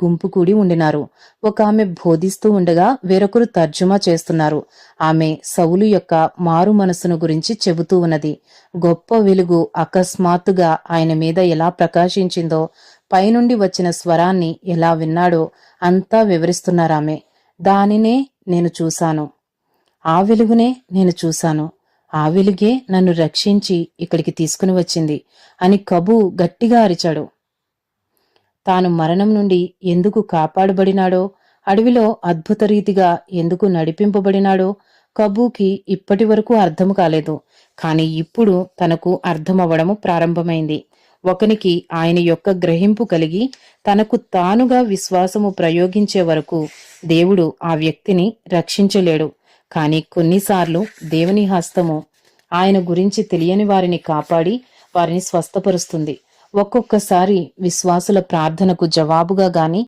గుంపు కూడి ఉండినారు. ఒక ఆమె బోధిస్తూ ఉండగా వేరొకరు తర్జుమా చేస్తున్నారు. ఆమె సౌలు యొక్క మారు మనసును గురించి చెబుతూ ఉన్నది. గొప్ప వెలుగు అకస్మాత్తుగా ఆయన మీద ఎలా ప్రకాశించిందో, పైనుండి వచ్చిన స్వరాన్ని ఎలా విన్నాడో అంతా వివరిస్తున్నారామె. దానినే నేను చూశాను, ఆ వెలుగునే నేను చూశాను, ఆ వెలుగే నన్ను రక్షించి ఇక్కడికి తీసుకుని వచ్చింది అని కబూ గట్టిగా అరిచాడు. తాను మరణం నుండి ఎందుకు కాపాడబడినాడో, అడవిలో అద్భుత రీతిగా ఎందుకు నడిపింపబడినాడో కబూకి ఇప్పటి వరకు అర్థం కాలేదు. కాని ఇప్పుడు తనకు అర్థమవ్వడము ప్రారంభమైంది. ఒకనికి ఆయన యొక్క గ్రహింపు కలిగి తనకు తానుగా విశ్వాసము ప్రయోగించే వరకు దేవుడు ఆ వ్యక్తిని రక్షించలేడు. కాని కొన్నిసార్లు దేవుని హస్తము ఆయన గురించి తెలియని వారిని కాపాడి వారిని స్వస్థపరుస్తుంది. ఒక్కొక్కసారి విశ్వాసుల ప్రార్థనకు జవాబుగా గాని